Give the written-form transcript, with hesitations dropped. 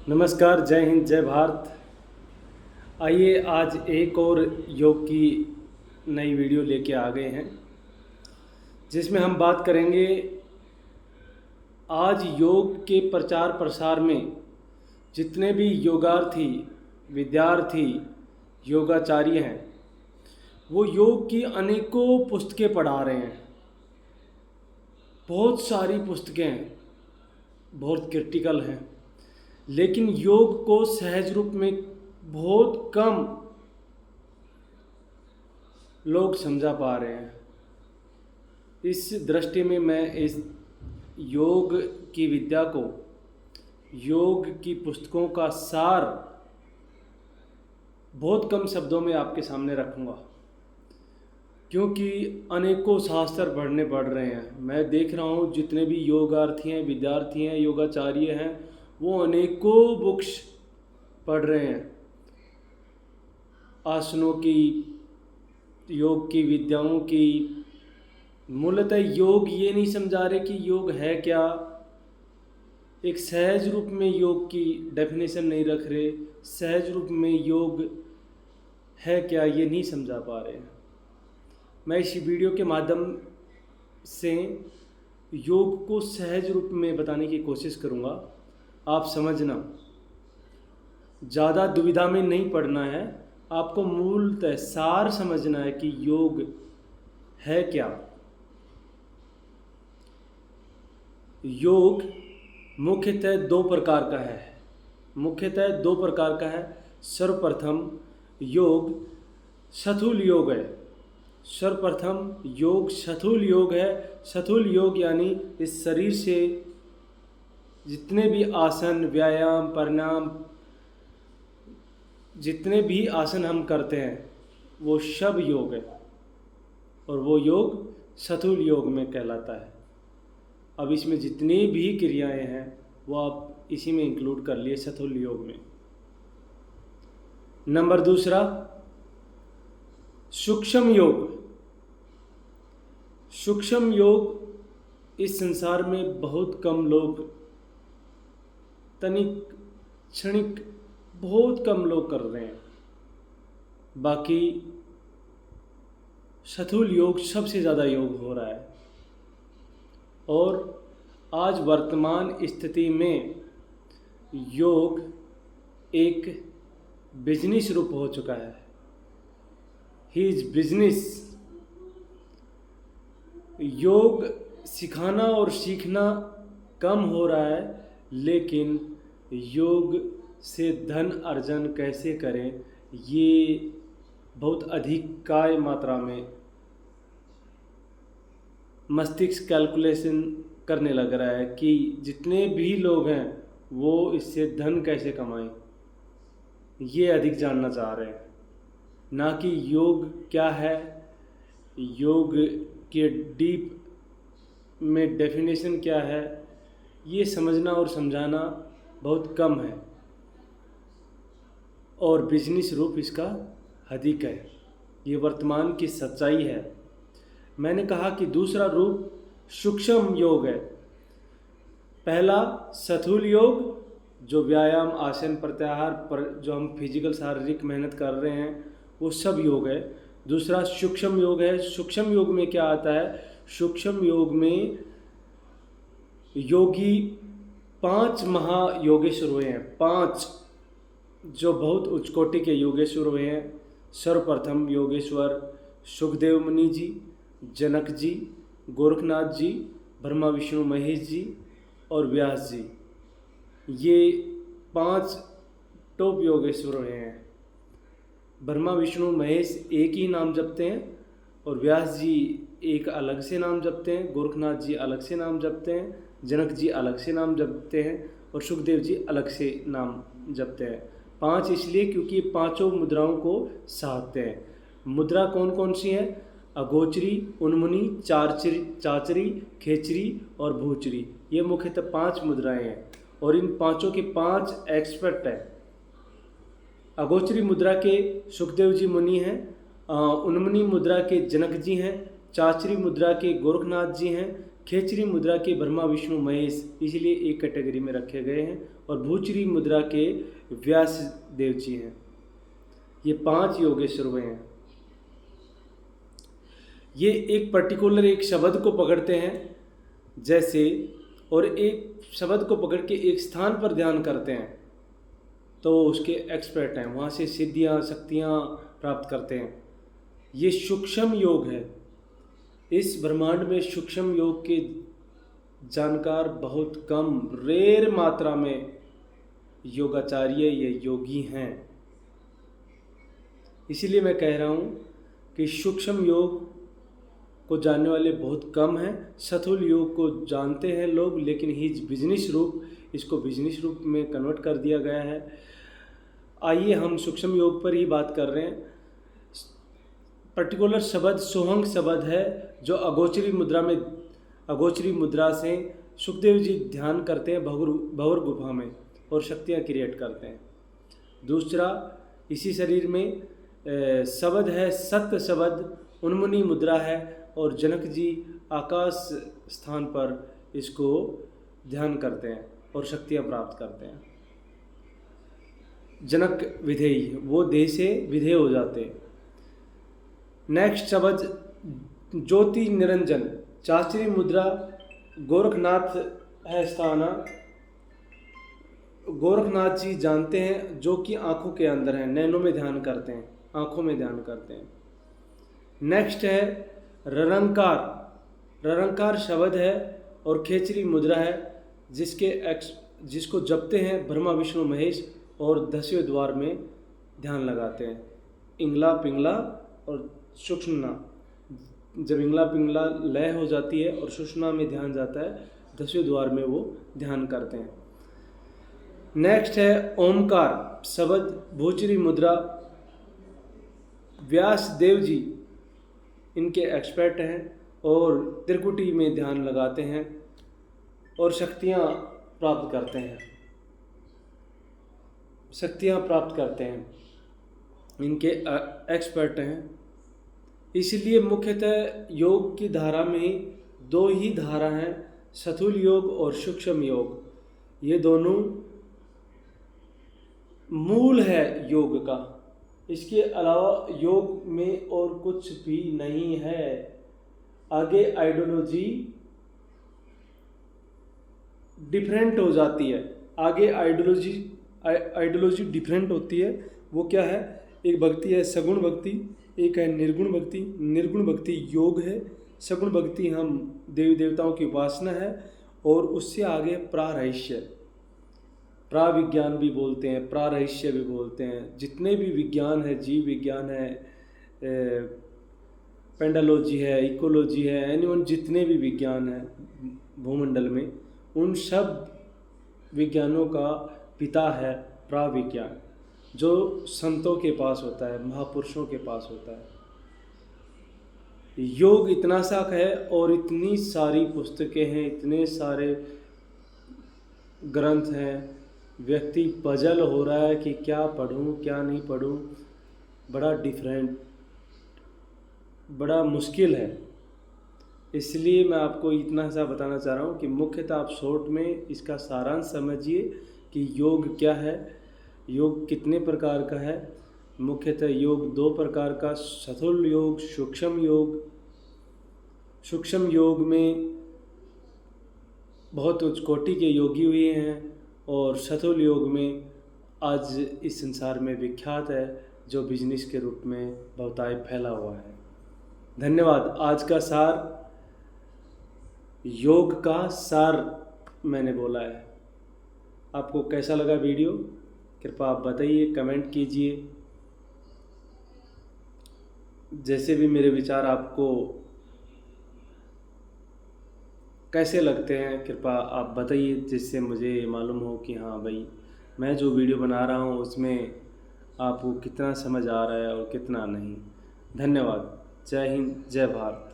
नमस्कार, जय हिंद, जय भारत। आइए आज एक और योग की नई वीडियो लेके आ गए हैं, जिसमें हम बात करेंगे आज योग के प्रचार प्रसार में जितने भी योगार्थी, विद्यार्थी, योगाचार्य हैं, वो योग की अनेकों पुस्तकें पढ़ा रहे हैं। बहुत सारी पुस्तकें बहुत क्रिटिकल हैं, लेकिन योग को सहज रूप में बहुत कम लोग समझा पा रहे हैं। इस दृष्टि में मैं इस योग की विद्या को, योग की पुस्तकों का सार बहुत कम शब्दों में आपके सामने रखूँगा, क्योंकि अनेकों शास्त्र पढ़ने पड़ रहे हैं। मैं देख रहा हूँ जितने भी योगार्थी हैं, विद्यार्थी हैं, योगाचार्य हैं, वो अनेकों बुक्स पढ़ रहे हैं। आसनों की, योग की विद्याओं की। मूलतः योग ये नहीं समझा रहे कि योग है क्या, एक सहज रूप में योग की डेफिनेशन नहीं रख रहे, सहज रूप में योग है क्या ये नहीं समझा पा रहे हैं। मैं इस वीडियो के माध्यम से योग को सहज रूप में बताने की कोशिश करूँगा। आप समझना, ज़्यादा दुविधा में नहीं पड़ना है, आपको मूलतः सार समझना है कि योग है क्या। योग मुख्यतः दो प्रकार का है। सर्वप्रथम योग स्थूल योग है। सर्वप्रथम योग स्थूल योग है। स्थूल योग यानी इस शरीर से जितने भी आसन, व्यायाम, प्राणायाम, जितने भी आसन हम करते हैं वो सब योग है, और वो योग स्थूल योग में कहलाता है। अब इसमें जितनी भी क्रियाएं हैं वो आप इसी में इंक्लूड कर लिए, स्थूल योग में। नंबर दूसरा, सूक्ष्म योग। सूक्ष्म योग इस संसार में बहुत कम लोग, तनिक, क्षणिक, बहुत कम लोग कर रहे हैं। बाकी स्थूल योग सबसे ज़्यादा योग हो रहा है, और आज वर्तमान स्थिति में योग एक बिजनेस रूप हो चुका है। He is business. योग सिखाना और सीखना कम हो रहा है, लेकिन योग से धन अर्जन कैसे करें ये बहुत अधिक मात्रा में मस्तिष्क कैलकुलेशन करने लग रहा है कि जितने भी लोग हैं वो इससे धन कैसे कमाएं, ये अधिक जानना चाह रहे हैं। ना कि योग क्या है, योग के डीप में डेफिनेशन क्या है, ये समझना और समझाना बहुत कम है, और बिजनेस रूप इसका अधिक है। ये वर्तमान की सच्चाई है। मैंने कहा कि दूसरा रूप सूक्ष्म योग है। पहला स्थूल योग, जो व्यायाम, आसन, प्रत्याहार पर जो हम फिजिकल शारीरिक मेहनत कर रहे हैं वो सब योग है। दूसरा सूक्ष्म योग है। सूक्ष्म योग में क्या आता है? सूक्ष्म योग में योगी 5 महायोगेश्वर हुए हैं, 5 जो बहुत उच्च कोटि के योगेश्वर हुए हैं। सर्वप्रथम योगेश्वर सुखदेव मुनि जी, जनक जी, गोरखनाथ जी, ब्रह्मा विष्णु महेश जी और व्यास जी। ये 5 टॉप योगेश्वर हुए हैं। ब्रह्मा विष्णु महेश एक ही नाम जपते हैं, और व्यास जी एक अलग से नाम जपते हैं, गोरखनाथ जी अलग से नाम जपते हैं, जनक जी अलग से नाम जपते हैं, और सुखदेव जी अलग से नाम जपते हैं। 5 इसलिए क्योंकि पांचों मुद्राओं को साधते हैं। मुद्रा कौन कौन सी है? अगोचरी, उन्मुनी, चाचरी, खेचरी और भूचरी। ये मुख्यतः 5 मुद्राएं हैं, और इन पांचों के 5 एक्सपर्ट हैं। अगोचरी मुद्रा के सुखदेव जी मुनि हैं, उन्मुनी मुद्रा के जनक जी हैं, चाचरी मुद्रा के गोरखनाथ जी हैं, खेचरी मुद्रा के ब्रह्मा विष्णु महेश इसलिए एक कैटेगरी में रखे गए हैं, और भूचरी मुद्रा के व्यास देव जी हैं। ये 5 योगेश्वर हुए हैं। ये एक पर्टिकुलर एक शब्द को पकड़ते हैं जैसे, और एक शब्द को पकड़ के एक स्थान पर ध्यान करते हैं तो उसके एक्सपर्ट हैं, वहाँ से सिद्धियाँ शक्तियाँ प्राप्त करते हैं। ये सूक्ष्म योग है। इस ब्रह्मांड में सूक्ष्म योग के जानकार बहुत कम, रेर मात्रा में योगाचार्य ये योगी हैं। इसीलिए मैं कह रहा हूँ कि सूक्ष्म योग को जानने वाले बहुत कम हैं। स्थूल योग को जानते हैं लोग, लेकिन इसको बिजनेस रूप में कन्वर्ट कर दिया गया है। आइए हम सूक्ष्म योग पर ही बात कर रहे हैं। पर्टिकुलर शब्द सोहंग शब्द है जो अगोचरी मुद्रा से सुखदेव जी ध्यान करते हैं भंवर गुफा में और शक्तियाँ क्रिएट करते हैं। दूसरा, इसी शरीर में शब्द है सत्य शब्द, उन्मुनी मुद्रा है, और जनक जी आकाश स्थान पर इसको ध्यान करते हैं और शक्तियाँ प्राप्त करते हैं। जनक विधेयी, वो देह से विधेय हो जाते हैं। नेक्स्ट शब्द ज्योति निरंजन, चाचरी मुद्रा, गोरखनाथ है स्थान। गोरखनाथ जी जानते हैं, जो कि आँखों के अंदर है, नैनों में ध्यान करते हैं, आँखों में ध्यान करते हैं। नेक्स्ट है ररंकार शब्द है और खेचरी मुद्रा है, जिसको जपते हैं ब्रह्मा विष्णु महेश और 10वें द्वार में ध्यान लगाते हैं। इंगला पिंगला और सुषुम्ना, जब इंगला पिंगला लय हो जाती है और सुषुम्ना में ध्यान जाता है, 10वें द्वार में वो ध्यान करते हैं। नेक्स्ट है ओमकार शब्द, भूचरी मुद्रा, व्यास देव जी इनके एक्सपर्ट हैं और त्रिकुटी में ध्यान लगाते हैं और शक्तियाँ प्राप्त करते हैं। इनके एक्सपर्ट हैं। इसलिए मुख्यतः योग की धारा में 2 ही धारा हैं, स्थूल योग और सूक्ष्म योग। ये दोनों मूल है योग का। इसके अलावा योग में और कुछ भी नहीं है। आगे आइडियोलॉजी डिफरेंट हो जाती है। आइडियोलॉजी डिफरेंट होती है। वो क्या है? एक भक्ति है सगुण भक्ति, एक है निर्गुण भक्ति। निर्गुण भक्ति योग है, सगुण भक्ति हम देवी देवताओं की उपासना है, और उससे आगे प्रारहस्य, प्राविज्ञान भी बोलते हैं, प्रारहस्य भी बोलते हैं। जितने भी विज्ञान है, जीव विज्ञान है, पेंडालॉजी है, इकोलॉजी है, एनिवन जितने भी विज्ञान है भूमंडल में, उन सब विज्ञानों का पिता है प्राविज्ञान, जो संतों के पास होता है, महापुरुषों के पास होता है। योग इतना सा है और इतनी सारी पुस्तकें हैं, इतने सारे ग्रंथ हैं, व्यक्ति पजल हो रहा है कि क्या पढूं क्या नहीं पढूं। बड़ा मुश्किल है। इसलिए मैं आपको इतना सा बताना चाह रहा हूँ कि मुख्यतः आप शॉर्ट में इसका सारांश समझिए कि योग क्या है, योग कितने प्रकार का है। मुख्यतः योग 2 प्रकार का, स्थूल योग, सूक्ष्म योग। सूक्ष्म योग में बहुत उच्च कोटि के योगी हुए हैं, और स्थूल योग में आज इस संसार में विख्यात है, जो बिजनेस के रूप में बहुतायत फैला हुआ है। धन्यवाद। आज का सार, योग का सार मैंने बोला है। आपको कैसा लगा वीडियो, कृपया आप बताइए, कमेंट कीजिए। जैसे भी मेरे विचार आपको कैसे लगते हैं, कृपया आप बताइए, जिससे मुझे मालूम हो कि हाँ भाई, मैं जो वीडियो बना रहा हूँ उसमें आपको कितना समझ आ रहा है और कितना नहीं। धन्यवाद। जय हिंद, जय भारत।